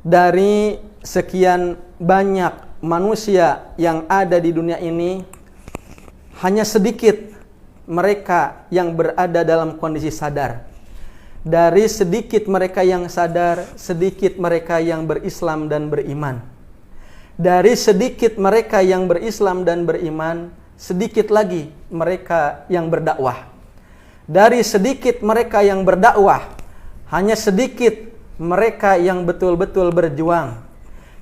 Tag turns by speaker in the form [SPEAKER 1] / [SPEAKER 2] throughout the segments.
[SPEAKER 1] dari sekian banyak manusia yang ada di dunia ini, hanya sedikit mereka yang berada dalam kondisi sadar. Dari sedikit mereka yang sadar, sedikit mereka yang berislam dan beriman. Dari sedikit mereka yang berislam dan beriman, sedikit lagi mereka yang berdakwah. Dari sedikit mereka yang berdakwah, hanya sedikit mereka yang betul-betul berjuang.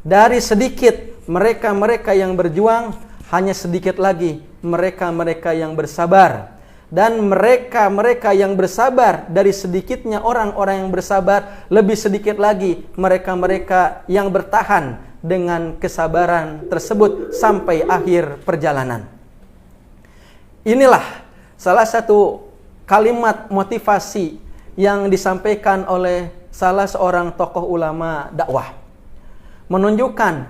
[SPEAKER 1] Dari sedikit mereka-mereka yang berjuang, hanya sedikit lagi mereka-mereka yang bersabar. Dan mereka-mereka yang bersabar, dari sedikitnya orang-orang yang bersabar, lebih sedikit lagi mereka-mereka yang bertahan dengan kesabaran tersebut sampai akhir perjalanan. Inilah salah satu kalimat motivasi yang disampaikan oleh salah seorang tokoh ulama dakwah. Menunjukkan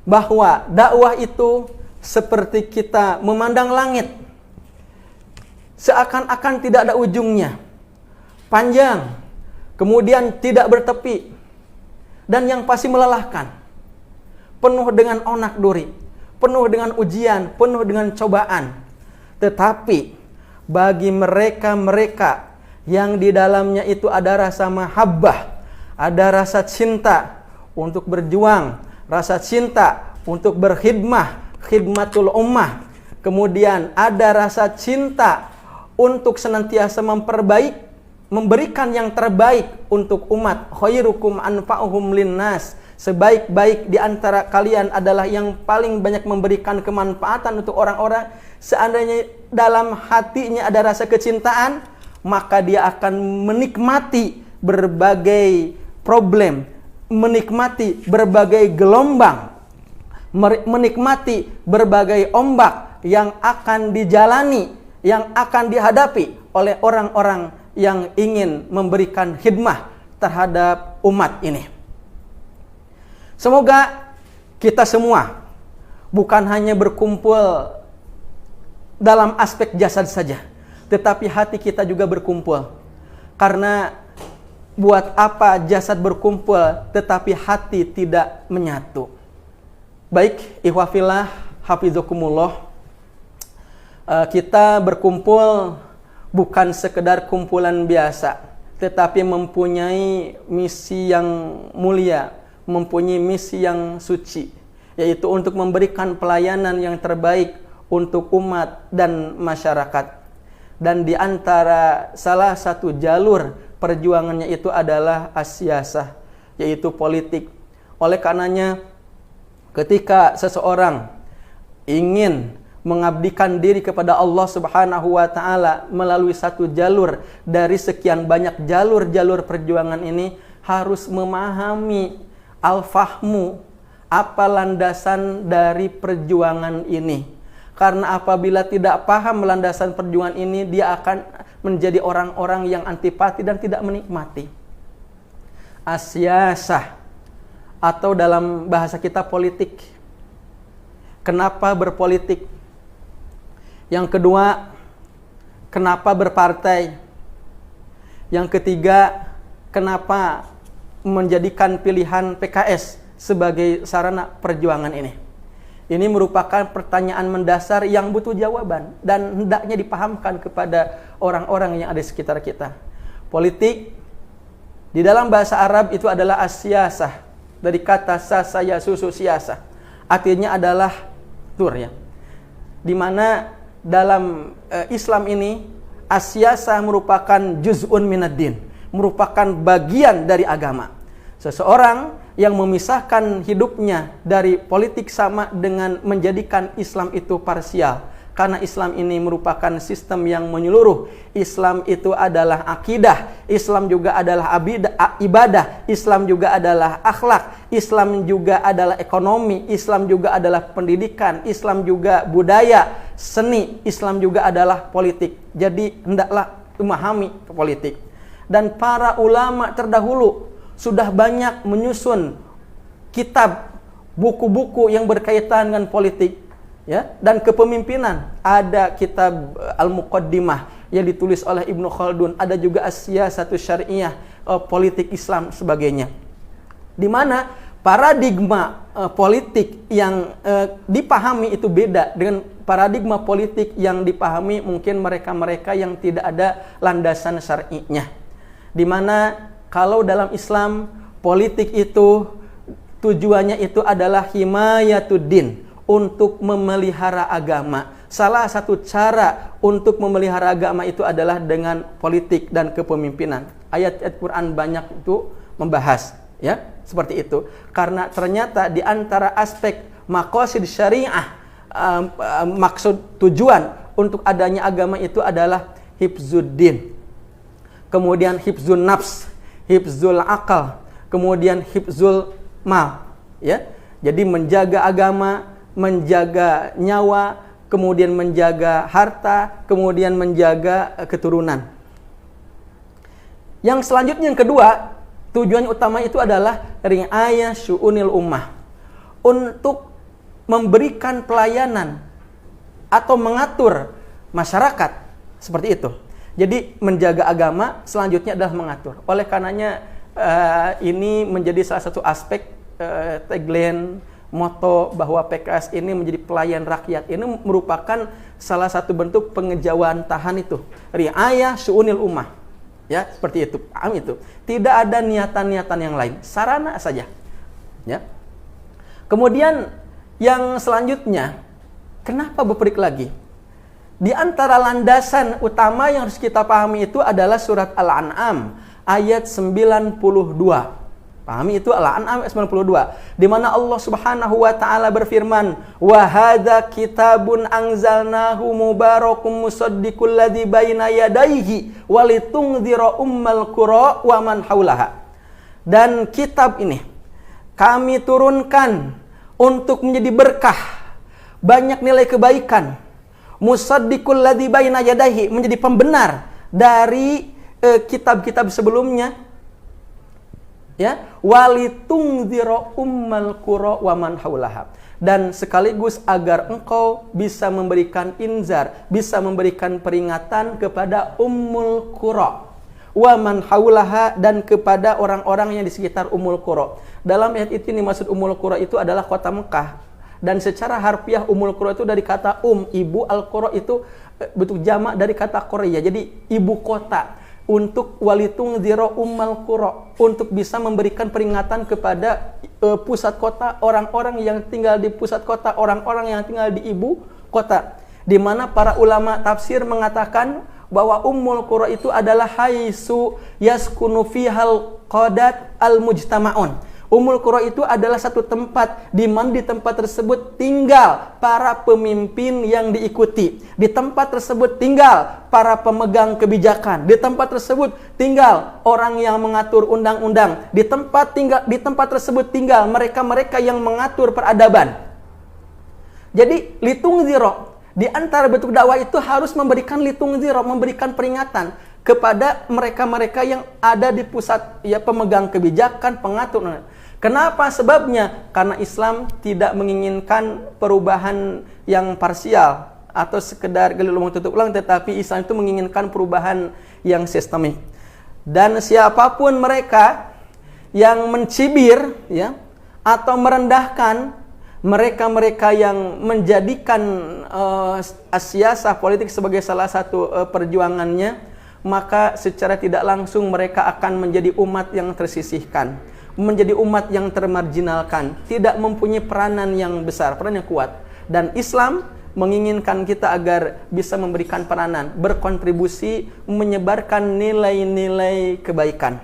[SPEAKER 1] bahwa dakwah itu seperti kita memandang langit. Seakan-akan tidak ada ujungnya, panjang, kemudian tidak bertepi, dan yang pasti melelahkan, penuh dengan onak duri, penuh dengan ujian, penuh dengan cobaan. Tetapi bagi mereka-mereka yang di dalamnya itu ada rasa mahabbah, ada rasa cinta untuk berjuang, rasa cinta untuk berkhidmah, khidmatul ummah, kemudian ada rasa cinta untuk senantiasa memberikan yang terbaik untuk umat. Khairukum anfa'uhum linnas. Sebaik-baik di antara kalian adalah yang paling banyak memberikan kemanfaatan untuk orang-orang. Seandainya dalam hatinya ada rasa kecintaan, maka dia akan menikmati berbagai problem, menikmati berbagai gelombang, menikmati berbagai ombak yang akan dijalani, yang akan dihadapi oleh orang-orang yang ingin memberikan khidmah terhadap umat ini. Semoga kita semua bukan hanya berkumpul dalam aspek jasad saja, tetapi hati kita juga berkumpul. Karena buat apa jasad berkumpul tetapi hati tidak menyatu? Baik, ikhwafillah, hafizakumullah. Kita berkumpul bukan sekedar kumpulan biasa, tetapi mempunyai misi yang mulia, mempunyai misi yang suci, yaitu untuk memberikan pelayanan yang terbaik untuk umat dan masyarakat. Dan di antara salah satu jalur perjuangannya itu adalah as-siyasah, yaitu politik. Oleh karenanya, ketika seseorang ingin mengabdikan diri kepada Allah Subhanahu wa taala melalui satu jalur dari sekian banyak jalur-jalur perjuangan ini, harus memahami al-fahmu, apa landasan dari perjuangan ini. Karena apabila tidak paham landasan perjuangan ini, dia akan menjadi orang-orang yang antipati dan tidak menikmati. As-siyasah, atau dalam bahasa kita politik. Kenapa berpolitik? Yang kedua, kenapa berpartai? Yang ketiga, kenapa menjadikan pilihan PKS sebagai sarana perjuangan ini? Ini merupakan pertanyaan mendasar yang butuh jawaban dan hendaknya dipahamkan kepada orang-orang yang ada di sekitar kita. Politik di dalam bahasa Arab itu adalah as-siyasah, dari kata sasaya susu siyasah. Artinya adalah tur, ya. Di mana dalam Islam ini as-siyasah merupakan juz'un minad-din, merupakan bagian dari agama. Seseorang yang memisahkan hidupnya dari politik sama dengan menjadikan Islam itu parsial. Karena Islam ini merupakan sistem yang menyeluruh. Islam itu adalah akidah, Islam juga adalah ibadah, Islam juga adalah akhlak, Islam juga adalah ekonomi, Islam juga adalah pendidikan, Islam juga budaya, seni, Islam juga adalah politik. Jadi hendaklah memahami politik. Dan para ulama terdahulu sudah banyak menyusun kitab, buku-buku yang berkaitan dengan politik, ya, dan kepemimpinan. Ada kitab Al-Muqaddimah yang ditulis oleh Ibnu Khaldun, ada juga As-Siyasatus Syar'iyyah, politik Islam sebagainya. Di mana paradigma politik yang dipahami itu beda dengan paradigma politik yang dipahami mungkin mereka-mereka yang tidak ada landasan syar'inya. Di mana kalau dalam Islam politik itu tujuannya itu adalah himayatuddin, untuk memelihara agama. Salah satu cara untuk memelihara agama itu adalah dengan politik dan kepemimpinan. Ayat-ayat Quran banyak itu membahas, ya, seperti itu. Karena ternyata di antara aspek maqasid syariah, maksud tujuan untuk adanya agama itu adalah hifzuddin, kemudian hifzun nafs, hifzul akal, kemudian hifzul mal, ya. Jadi menjaga agama, menjaga nyawa, kemudian menjaga harta, kemudian menjaga keturunan. Yang selanjutnya, yang kedua, tujuan utama itu adalah ri'ayah syu'unil ummah, untuk memberikan pelayanan atau mengatur masyarakat, seperti itu. Jadi menjaga agama selanjutnya adalah mengatur. Oleh karenanya ini menjadi salah satu aspek tagline, moto bahwa PKS ini menjadi pelayan rakyat. Ini merupakan salah satu bentuk pengejawantahan itu, ri'ayah syu'unil ummah, ya, seperti itu. Paham itu? Tidak ada niatan-niatan yang lain, sarana saja, ya. Kemudian yang selanjutnya, kenapa berperik lagi? Di antara landasan utama yang harus kita pahami itu adalah surat Al-An'am ayat 92. Pahami itu Al-An'am ayat 92, di mana Allah Subhanahu wa taala berfirman, "Wa hadza kitabun anzalnahu mubarakun musaddiqul ladzi baina yadayhi walitunzira ummal qura wa man haulaha." Dan kitab ini kami turunkan untuk menjadi berkah, banyak nilai kebaikan. Musaddiqul ladzi baina yadayhi, menjadi pembenar dari kitab-kitab sebelumnya. Ya, walitunzira ummal qura wa man haulaha, dan sekaligus agar engkau bisa memberikan inzar, bisa memberikan peringatan kepada ummul qura wa man haulaha, dan kepada orang-orang yang di sekitar ummul qura. Dalam ayat ini maksud ummul qura itu adalah kota Mekah, dan secara harfiah ummul qura itu dari kata ibu, al-qura itu bentuk jamak dari kata Korea, jadi ibu kota. Untuk walitunzira ummal qura, untuk bisa memberikan peringatan kepada pusat kota, orang-orang yang tinggal di pusat kota, orang-orang yang tinggal di ibu kota. Di mana para ulama tafsir mengatakan bahwa ummul qura itu adalah haisu yaskunu fihal qadat al-mujtama'un. Ummul qura itu adalah satu tempat di mana di tempat tersebut tinggal para pemimpin yang diikuti. Di tempat tersebut tinggal para pemegang kebijakan. Di tempat tersebut tinggal orang yang mengatur undang-undang. Di tempat tersebut tinggal mereka-mereka yang mengatur peradaban. Jadi litunzira, di antara bentuk dakwah itu harus memberikan litunzira, memberikan peringatan kepada mereka-mereka yang ada di pusat, ya, pemegang kebijakan, pengatur. Kenapa? Sebabnya karena Islam tidak menginginkan perubahan yang parsial atau sekedar gali lubang tutup ulang, tetapi Islam itu menginginkan perubahan yang sistemik. Dan siapapun mereka yang mencibir, ya, atau merendahkan mereka-mereka yang menjadikan siasah politik sebagai salah satu perjuangannya, maka secara tidak langsung mereka akan menjadi umat yang tersisihkan, menjadi umat yang termarginalkan, tidak mempunyai peranan yang besar, peranan yang kuat. Dan Islam menginginkan kita agar bisa memberikan peranan, berkontribusi, menyebarkan nilai-nilai kebaikan.